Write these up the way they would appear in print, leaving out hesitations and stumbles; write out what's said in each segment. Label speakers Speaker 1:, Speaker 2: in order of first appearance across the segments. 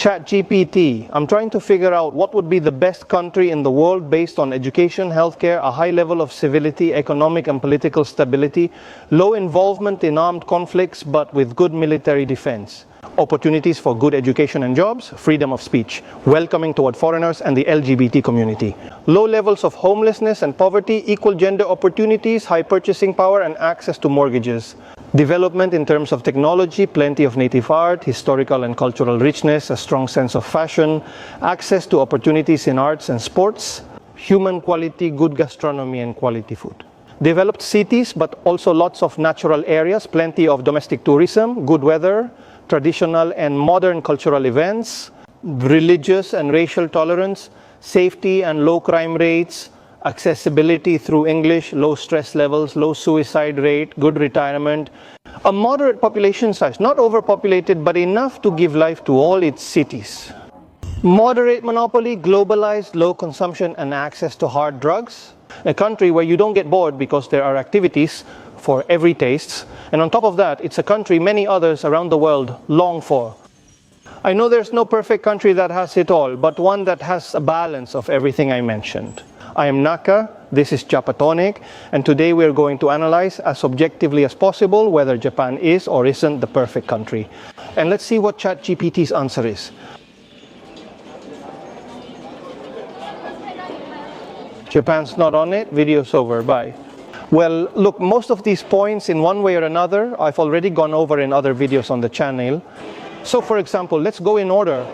Speaker 1: ChatGPT. I'm trying to figure out what would be the best country in the world based on education, healthcare, a high level of civility, economic and political stability, low involvement in armed conflicts, but with good military defense, opportunities for good education and jobs, freedom of speech, welcoming toward foreigners and the LGBT community, low levels of homelessness and poverty, equal gender opportunities, high purchasing power and access to mortgages, development in terms of technology, plenty of native art, historical and cultural richness, a strong sense of fashion, access to opportunities in arts and sports, human quality, good gastronomy and quality food. Developed cities, but also lots of natural areas, plenty of domestic tourism, good weather, traditional and modern cultural events, religious and racial tolerance, safety and low crime rates, accessibility through English, low stress levels, low suicide rate, good retirement, a moderate population size, not overpopulated, but enough to give life to all its cities. Moderate monopoly, globalized, low consumption and access to hard drugs. A country where you don't get bored because there are activities for every taste. And on top of that, it's a country many others around the world long for. I know there's no perfect country that has it all, but one that has a balance of everything I mentioned. I am Naka, this is Japatonic, and today we're going to analyze as objectively as possible whether Japan is or isn't the perfect country. And let's see what ChatGPT's answer is. Japan's not on it, video's over, bye. Well, look, most of these points in one way or another, I've already gone over in other videos on the channel. So for example, let's go in order.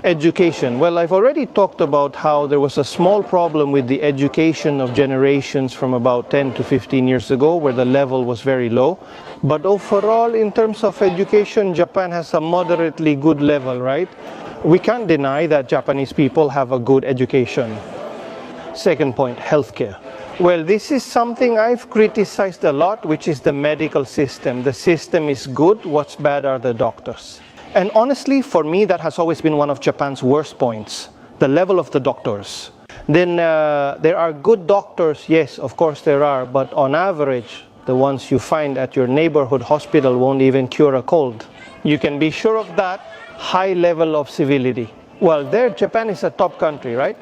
Speaker 1: Education. Well, I've already talked about how there was a small problem with the education of generations from about 10 to 15 years ago, where the level was very low. But overall, in terms of education, Japan has a moderately good level, right? We can't deny that Japanese people have a good education. Second point, healthcare. Well, this is something I've criticized a lot, which is the medical system. The system is good, what's bad are the doctors. And honestly, for me, that has always been one of Japan's worst points, the level of the doctors. Then there are good doctors, yes, of course there are, but on average, the ones you find at your neighborhood hospital won't even cure a cold. You can be sure of that. High level of civility. Well, there, Japan is a top country, right?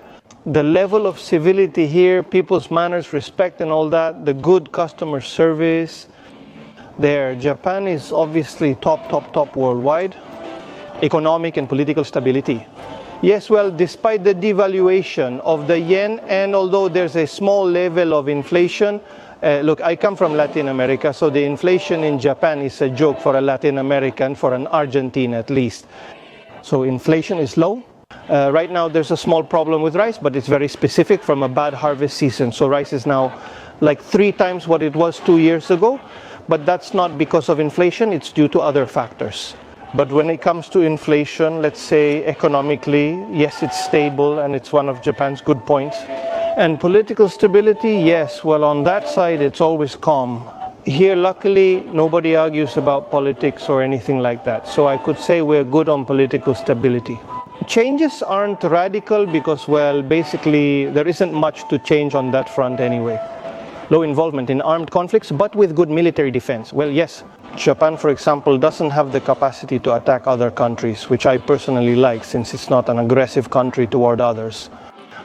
Speaker 1: The level of civility here, people's manners, respect and all that, the good customer service. There, Japan is obviously top worldwide. Economic and political stability. Yes, well, despite the devaluation of the yen, and although there's a small level of inflation, look, I come from Latin America, so the inflation in Japan is a joke for a Latin American, for an Argentine at least. So inflation is low. Right now there's a small problem with rice, but it's very specific from a bad harvest season. So rice is now like 3 times what it was 2 years ago, but that's not because of inflation, it's due to other factors. But when it comes to inflation, let's say economically, yes, it's stable and it's one of Japan's good points. And political stability, yes, well, on that side, it's always calm. Here, luckily, nobody argues about politics or anything like that. So I could say we're good on political stability. Changes aren't radical because, well, basically, there isn't much to change on that front anyway. Low involvement in armed conflicts, but with good military defense. Well, yes, Japan, for example, doesn't have the capacity to attack other countries, which I personally like since it's not an aggressive country toward others.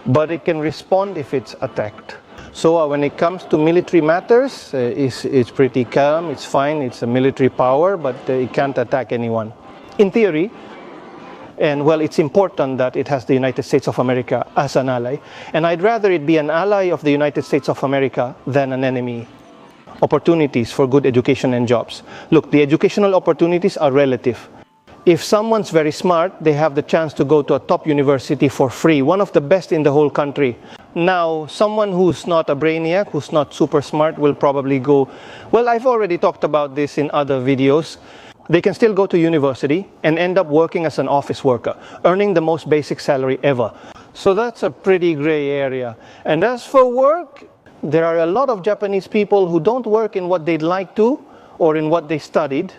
Speaker 1: But it can respond if it's attacked. So when it comes to military matters, it's pretty calm, it's fine, it's a military power, but it can't attack anyone. In theory, and well, it's important that it has the United States of America as an ally. And I'd rather it be an ally of the United States of America than an enemy. Opportunities for good education and jobs. Look, the educational opportunities are relative. If someone's very smart, they have the chance to go to a top university for free, one of the best in the whole country. Now, someone who's not a brainiac, who's not super smart, will probably go, well, I've already talked about this in other videos. They can still go to university and end up working as an office worker, earning the most basic salary ever. So that's a pretty gray area. And as for work, there are a lot of Japanese people who don't work in what they'd like to or in what they studied.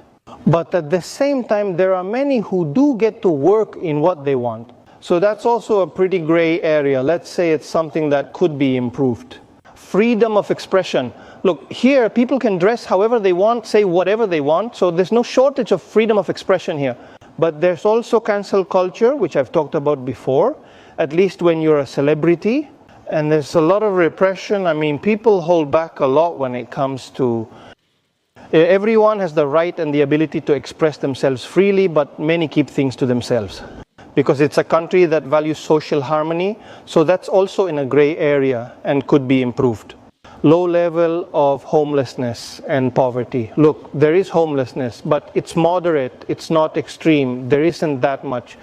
Speaker 1: But at the same time, there are many who do get to work in what they want. So that's also a pretty gray area. Let's say it's something that could be improved. Freedom of expression. Look, here people can dress however they want, say whatever they want, so there's no shortage of freedom of expression here. But there's also cancel culture, which I've talked about before, at least when you're a celebrity. And there's a lot of repression. I mean, people hold back a lot when it comes to... Everyone has the right and the ability to express themselves freely, but many keep things to themselves. Because it's a country that values social harmony, so that's also in a gray area and could be improved. Low level of homelessness and poverty. Look, there is homelessness, but it's moderate, it's not extreme, there isn't that much.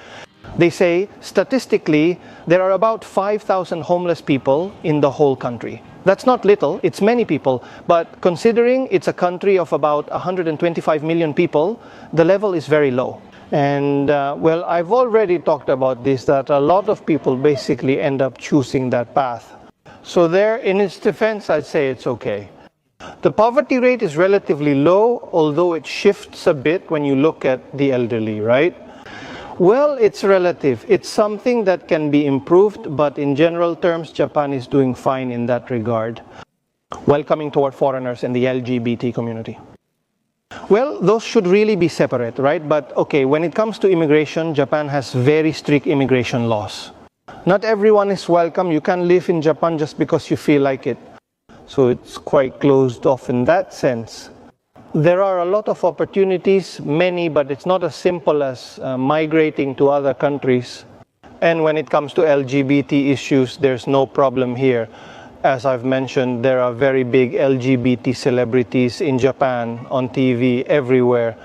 Speaker 1: They say, statistically, there are about 5,000 homeless people in the whole country. That's not little, it's many people, but considering it's a country of about 125 million people, the level is very low. And well, I've already talked about this, that a lot of people basically end up choosing that path. So there, in its defense, I'd say it's okay. The poverty rate is relatively low, although it shifts a bit when you look at the elderly, right? Well, it's relative. It's something that can be improved, but in general terms, Japan is doing fine in that regard. Welcoming toward foreigners and the LGBT community. Well, those should really be separate, right? But okay, when it comes to immigration, Japan has very strict immigration laws. Not everyone is welcome. You can't live in Japan just because you feel like it. So it's quite closed off in that sense. There are a lot of opportunities, many, but it's not as simple as migrating to other countries. And when it comes to LGBT issues, there's no problem here. As I've mentioned, there are very big LGBT celebrities in Japan, on TV, everywhere.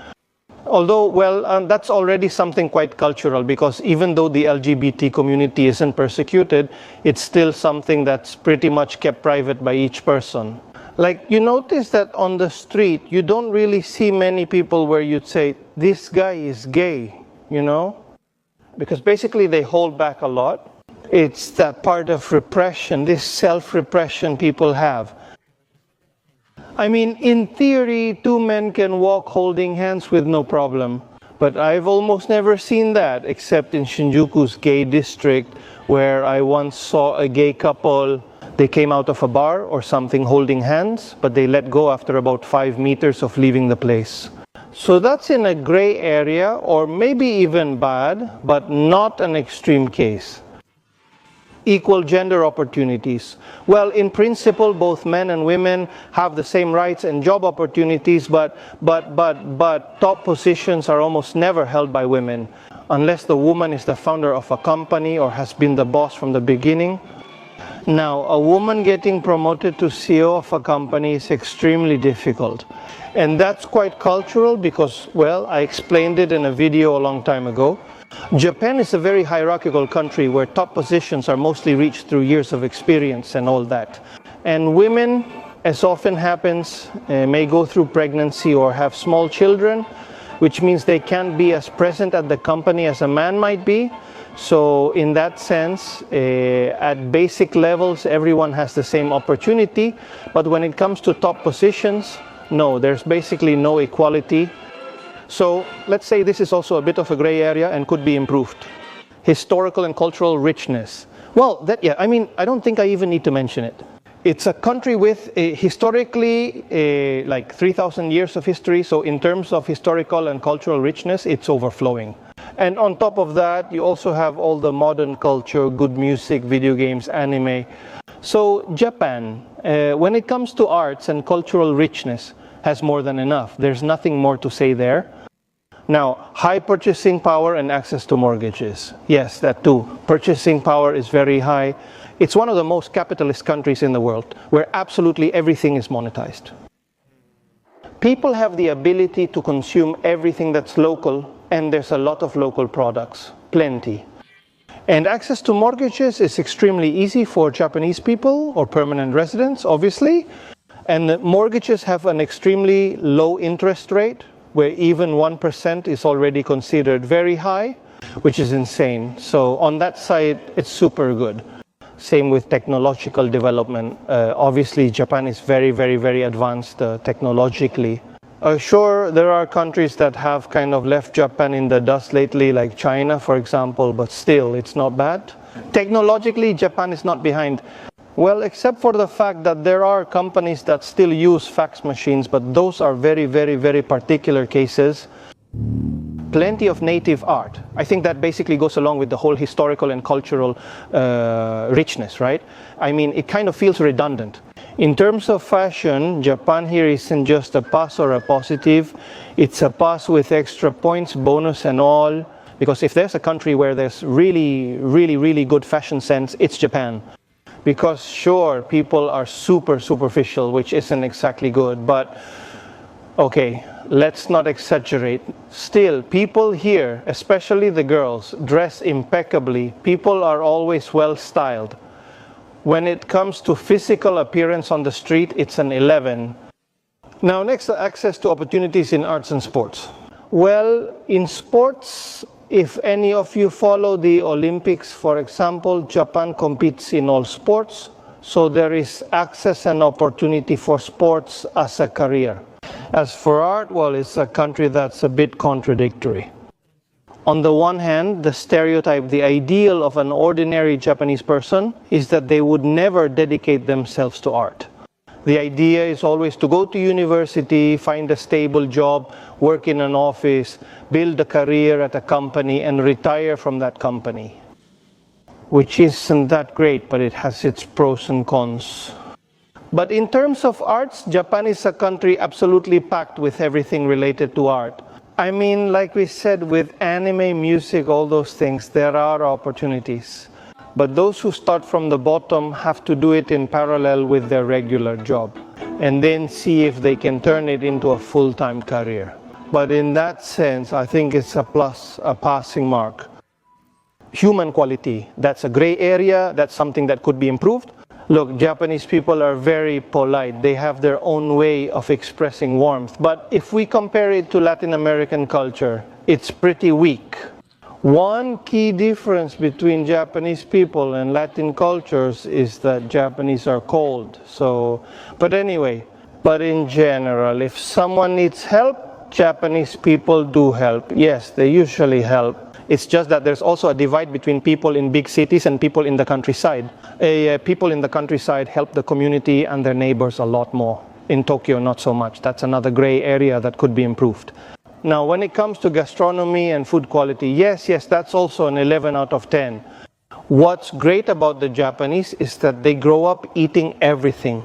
Speaker 1: Although, well, that's already something quite cultural, because even though the LGBT community isn't persecuted, it's still something that's pretty much kept private by each person. Like, you notice that on the street, you don't really see many people where you'd say, this guy is gay, you know? Because basically they hold back a lot. It's that part of repression, this self-repression people have. I mean, in theory, two men can walk holding hands with no problem. But I've almost never seen that, except in Shinjuku's gay district, where I once saw a gay couple. They came out of a bar or something holding hands, but they let go after about 5 meters of leaving the place. So that's in a gray area, or maybe even bad, but not an extreme case. Equal gender opportunities. Well, in principle, both men and women have the same rights and job opportunities, but top positions are almost never held by women, unless the woman is the founder of a company or has been the boss from the beginning. Now, a woman getting promoted to CEO of a company is extremely difficult. And that's quite cultural because, well, I explained it in a video a long time ago. Japan is a very hierarchical country where top positions are mostly reached through years of experience and all that. And women, as often happens, may go through pregnancy or have small children, which means they can't be as present at the company as a man might be. So in that sense, at basic levels, everyone has the same opportunity. But when it comes to top positions, no, there's basically no equality. So let's say this is also a bit of a gray area and could be improved. Historical and cultural richness. Well, I mean, I don't think I even need to mention it. It's a country with historically like 3,000 years of history. So in terms of historical and cultural richness, it's overflowing. And on top of that, you also have all the modern culture, good music, video games, anime. So Japan, when it comes to arts and cultural richness, has more than enough. There's nothing more to say there. Now, high purchasing power and access to mortgages. Yes, that too. Purchasing power is very high. It's one of the most capitalist countries in the world, where absolutely everything is monetized. People have the ability to consume everything that's local, and there's a lot of local products, plenty. And access to mortgages is extremely easy for Japanese people or permanent residents, obviously. And mortgages have an extremely low interest rate, where even 1% is already considered very high, which is insane. So on that side, it's super good. Same with technological development. Obviously, Japan is very, very, very advanced technologically. Sure, there are countries that have kind of left Japan in the dust lately, like China, for example, but still, it's not bad. Technologically, Japan is not behind. Well, except for the fact that there are companies that still use fax machines, but those are very, very, very particular cases. plenty of native art. I think that basically goes along with the whole historical and cultural richness, right? I mean, it kind of feels redundant. In terms of fashion, Japan here isn't just a pass or a positive. It's a pass with extra points, bonus and all. Because if there's a country where there's really good fashion sense, it's Japan. Because sure, people are super superficial, which isn't exactly good, but okay, let's not exaggerate. Still, people here, especially the girls, dress impeccably. People are always well styled. When it comes to physical appearance on the street, it's an 11. Now next, access to opportunities in arts and sports. Well, in sports, if any of you follow the Olympics, for example, Japan competes in all sports, so there is access and opportunity for sports as a career. As for art, well, it's a country that's a bit contradictory. On the one hand, the stereotype, the ideal of an ordinary Japanese person is that they would never dedicate themselves to art. The idea is always to go to university, find a stable job, work in an office, build a career at a company, and retire from that company. Which isn't that great, but it has its pros and cons. But in terms of arts, Japan is a country absolutely packed with everything related to art. I mean, like we said, with anime, music, all those things, there are opportunities. But those who start from the bottom have to do it in parallel with their regular job, and then see if they can turn it into a full-time career. But in that sense, I think it's a plus, a passing mark. Human quality, that's a gray area, that's something that could be improved. Look, Japanese people are very polite. They have their own way of expressing warmth. But if we compare it to Latin American culture, it's pretty weak. One key difference between Japanese people and Latin cultures is that Japanese are cold. But anyway, but in general, if someone needs help, Japanese people do help. Yes, they usually help. It's just that there's also a divide between people in big cities and people in the countryside. People in the countryside help the community and their neighbors a lot more. In Tokyo, not so much. That's another gray area that could be improved. Now, when it comes to gastronomy and food quality, yes, that's also an 11 out of 10. What's great about the Japanese is that they grow up eating everything.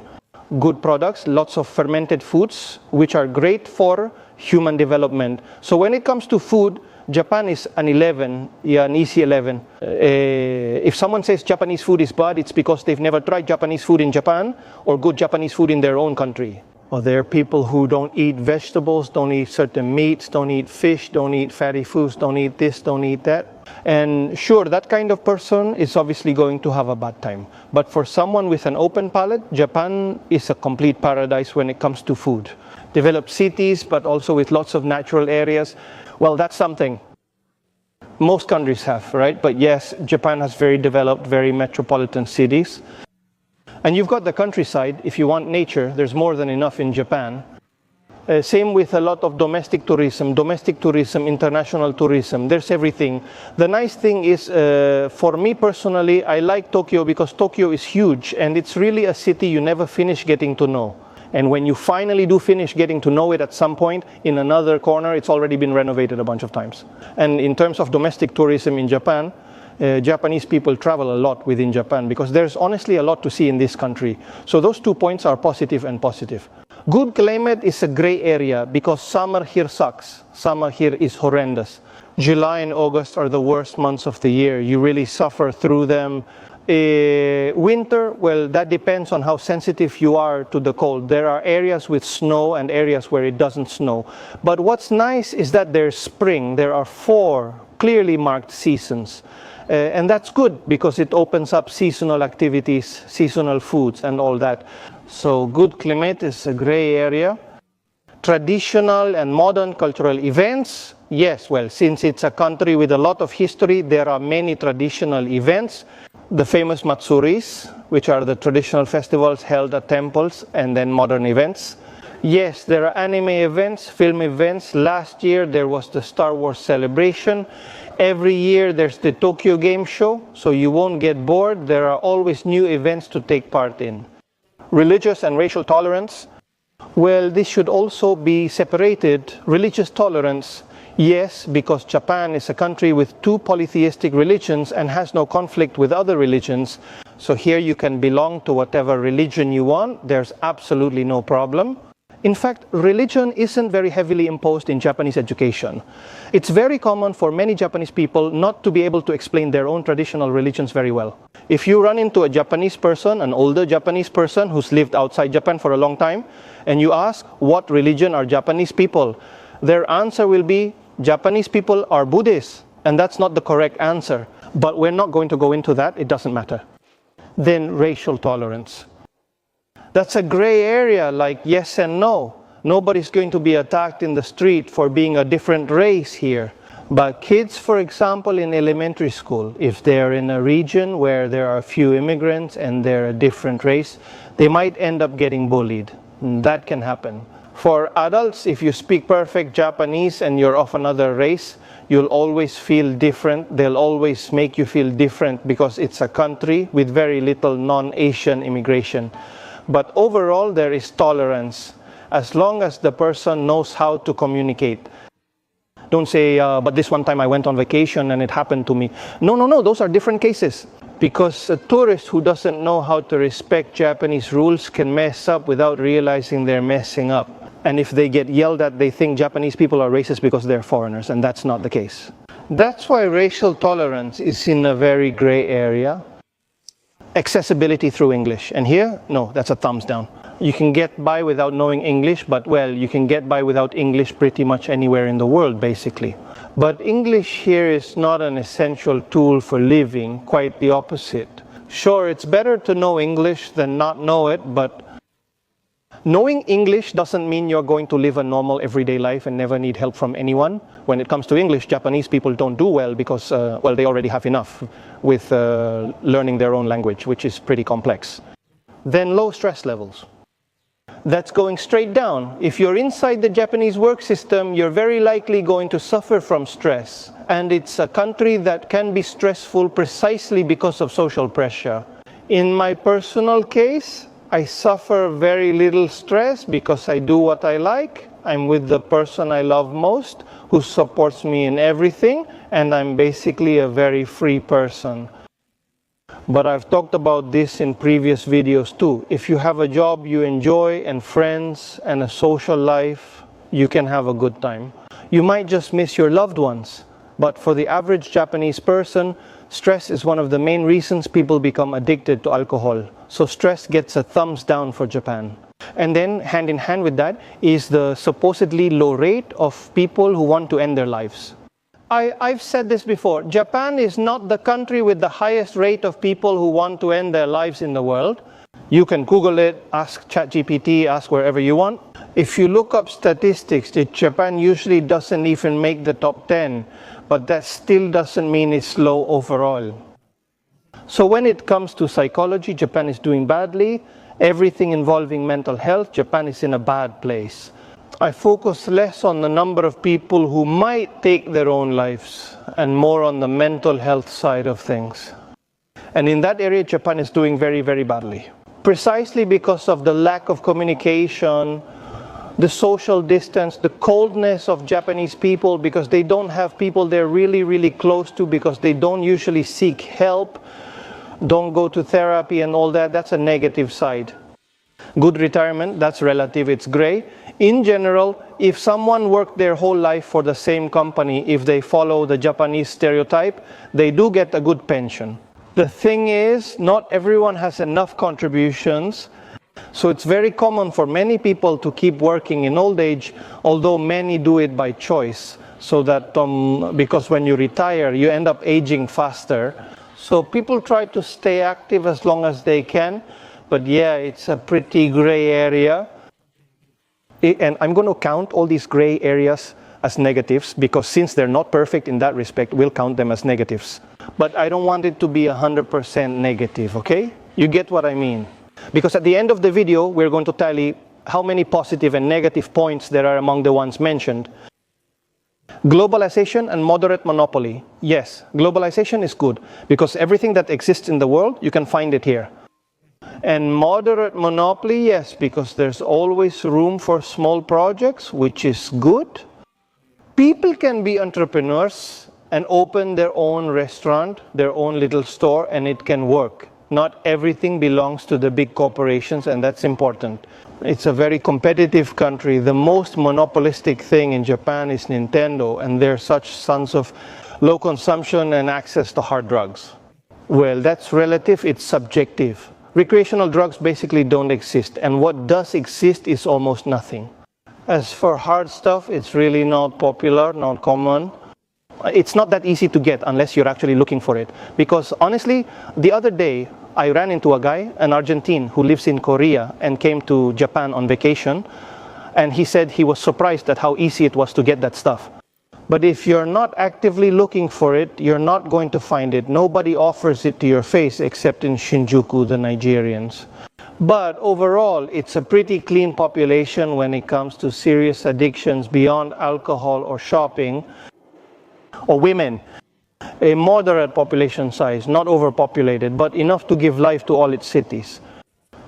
Speaker 1: Good products, lots of fermented foods, which are great for human development. So when it comes to food, Japan is an 11, an easy 11. If someone says Japanese food is bad, it's because they've never tried Japanese food in Japan or good Japanese food in their own country. Or there are people who don't eat vegetables, don't eat certain meats, don't eat fish, don't eat fatty foods, don't eat this, don't eat that. And sure, that kind of person is obviously going to have a bad time. But for someone with an open palate, Japan is a complete paradise when it comes to food. Developed cities, but also with lots of natural areas. Well, that's something most countries have, right? But yes, Japan has very developed, very metropolitan cities. And you've got the countryside. If you want nature, there's more than enough in Japan. Same with a lot of domestic tourism, international tourism. There's everything. The nice thing is, for me personally, I like Tokyo because Tokyo is huge and it's really a city you never finish getting to know. And when you finally do finish getting to know it at some point, in another corner, it's already been renovated a bunch of times. And in terms of domestic tourism in Japan, Japanese people travel a lot within Japan because there's honestly a lot to see in this country. So those 2 points are positive and positive. Good climate is a gray area because summer here sucks. Summer here is horrendous. July and August are the worst months of the year. You really suffer through them. Winter, well, that depends on how sensitive you are to the cold. There are areas with snow and areas where it doesn't snow. But what's nice is that there's spring. There are 4 clearly marked seasons. And that's good because it opens up seasonal activities, seasonal foods and all that. So good climate is a gray area. Traditional and modern cultural events, yes, well, since it's a country with a lot of history, there are many traditional events. The famous Matsuris, which are the traditional festivals held at temples, and then modern events. Yes, there are anime events, film events. Last year there was the Star Wars celebration. Every year there's the Tokyo Game Show, so you won't get bored. There are always new events to take part in. Religious and racial tolerance. Well, this should also be separated. Religious tolerance Yes, because Japan is a country with 2 polytheistic religions and has no conflict with other religions. So here you can belong to whatever religion you want. There's absolutely no problem. In fact, religion isn't very heavily imposed in Japanese education. It's very common for many Japanese people not to be able to explain their own traditional religions very well. If you run into a Japanese person, an older Japanese person who's lived outside Japan for a long time, and you ask, what religion are Japanese people? Their answer will be, Japanese people are Buddhists. And that's not the correct answer. But we're not going to go into that, it doesn't matter. Then racial tolerance. That's a gray area, like yes and no. Nobody's going to be attacked in the street for being a different race here. But kids, for example, in elementary school, if they're in a region where there are few immigrants and they're a different race, they might end up getting bullied. That can happen. For adults, if you speak perfect Japanese and you're of another race, you'll always feel different. They'll always make you feel different because it's a country with very little non-Asian immigration. But overall, there is tolerance as long as the person knows how to communicate. Don't say, but this one time I went on vacation and it happened to me. No, those are different cases. Because a tourist who doesn't know how to respect Japanese rules can mess up without realizing they're messing up. And if they get yelled at, they think Japanese people are racist because they're foreigners, and that's not the case. That's why racial tolerance is in a very gray area. Accessibility through English. And here, no, that's a thumbs down. You can get by without knowing English, but well, you can get by without English pretty much anywhere in the world, basically. But English here is not an essential tool for living, quite the opposite. Sure, it's better to know English than not know it, but knowing English doesn't mean you're going to live a normal everyday life and never need help from anyone. When it comes to English, Japanese people don't do well because, well, they already have enough with learning their own language, which is pretty complex. Then low stress levels. That's going straight down. If you're inside the Japanese work system, you're very likely going to suffer from stress. And it's a country that can be stressful precisely because of social pressure. In my personal case, I suffer very little stress because I do what I like. I'm with the person I love most, who supports me in everything, and I'm basically a very free person. But I've talked about this in previous videos too. If you have a job you enjoy and friends and a social life, you can have a good time. You might just miss your loved ones. But for the average Japanese person, stress is one of the main reasons people become addicted to alcohol. So stress gets a thumbs down for Japan. And then hand in hand with that is the supposedly low rate of people who want to end their lives. I've said this before, Japan is not the country with the highest rate of people who want to end their lives in the world. You can Google it, ask ChatGPT, ask wherever you want. If you look up statistics, Japan usually doesn't even make the top 10, but that still doesn't mean it's low overall. So when it comes to psychology, Japan is doing badly. Everything involving mental health, Japan is in a bad place. I focus less on the number of people who might take their own lives and more on the mental health side of things. And in that area, Japan is doing very, very badly. Precisely because of the lack of communication, the social distance, the coldness of Japanese people because they don't have people they're really, really close to because they don't usually seek help, don't go to therapy and all that. That's a negative side. Good retirement, that's relative, it's gray. In general, if someone worked their whole life for the same company, if they follow the Japanese stereotype, they do get a good pension. The thing is, not everyone has enough contributions, so it's very common for many people to keep working in old age, although many do it by choice, so that because when you retire, you end up aging faster. So people try to stay active as long as they can, but yeah, it's a pretty gray area. And I'm going to count all these gray areas as negatives because since they're not perfect in that respect, we'll count them as negatives. But I don't want it to be 100% negative, okay? You get what I mean. Because at the end of the video, we're going to tally how many positive and negative points there are among the ones mentioned. Globalization and moderate monopoly. Yes, globalization is good because everything that exists in the world, you can find it here. And moderate monopoly, yes, because there's always room for small projects, which is good. People can be entrepreneurs and open their own restaurant, their own little store, and it can work. Not everything belongs to the big corporations, and that's important. It's a very competitive country. The most monopolistic thing in Japan is Nintendo, and they're such sons of low consumption and access to hard drugs. Well, that's relative, it's subjective. Recreational drugs basically don't exist, and what does exist is almost nothing. As for hard stuff, it's really not popular, not common. It's not that easy to get unless you're actually looking for it. Because honestly, the other day, I ran into a guy, an Argentine, who lives in Korea and came to Japan on vacation. And he said he was surprised at how easy it was to get that stuff. But if you're not actively looking for it, you're not going to find it. Nobody offers it to your face except in Shinjuku, the Nigerians. But overall, it's a pretty clean population when it comes to serious addictions beyond alcohol or shopping or women. A moderate population size, not overpopulated, but enough to give life to all its cities.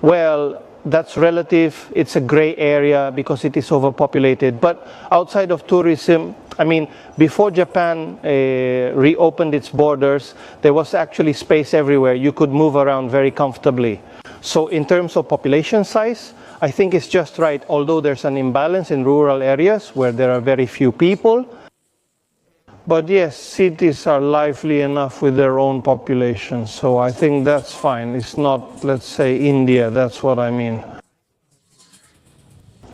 Speaker 1: Well, that's relative. It's a gray area because it is overpopulated. But outside of tourism, I mean, before Japan reopened its borders, there was actually space everywhere. You could move around very comfortably. So in terms of population size, I think it's just right, although there's an imbalance in rural areas where there are very few people. But yes, cities are lively enough with their own population, so I think that's fine. It's not, let's say, India, that's what I mean.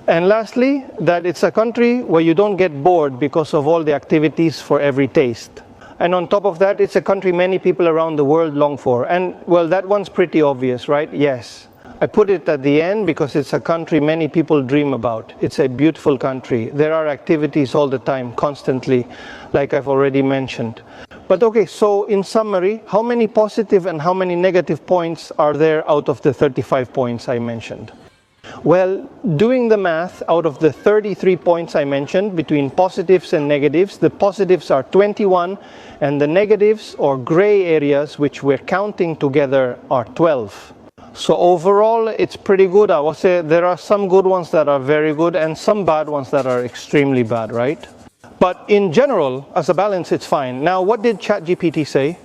Speaker 1: And lastly, that it's a country where you don't get bored because of all the activities for every taste. And on top of that, it's a country many people around the world long for. And, well, that one's pretty obvious, right? Yes. I put it at the end because it's a country many people dream about. It's a beautiful country. There are activities all the time, constantly, like I've already mentioned. But okay, so in summary, how many positive and how many negative points are there out of the 35 points I mentioned? Well, doing the math, out of the 33 points I mentioned, between positives and negatives, the positives are 21, and the negatives, or gray areas, which we're counting together, are 12. So overall, it's pretty good. I would say there are some good ones that are very good, and some bad ones that are extremely bad, right? But in general, as a balance, it's fine. Now, what did ChatGPT say?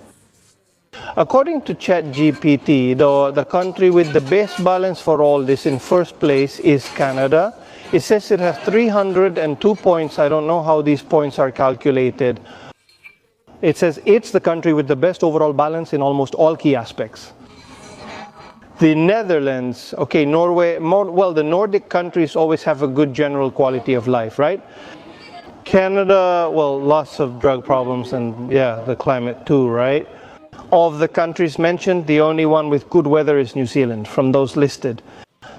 Speaker 1: According to ChatGPT, the country with the best balance for all this in first place is Canada. It says it has 302 points. I don't know how these points are calculated. It says it's the country with the best overall balance in almost all key aspects. The Netherlands, okay, Norway, well, the Nordic countries always have a good general quality of life, right? Canada, well, lots of drug problems and, yeah, the climate too, right? Of the countries mentioned, the only one with good weather is New Zealand, from those listed.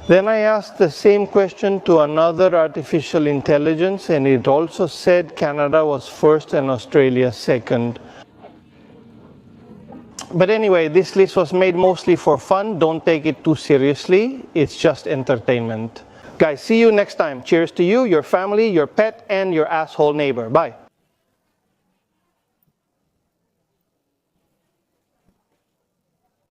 Speaker 1: Then I asked the same question to another artificial intelligence, and it also said Canada was first and Australia second. But anyway, this list was made mostly for fun. Don't take it too seriously. It's just entertainment. Guys, see you next time. Cheers to you, your family, your pet, and your asshole neighbor. Bye.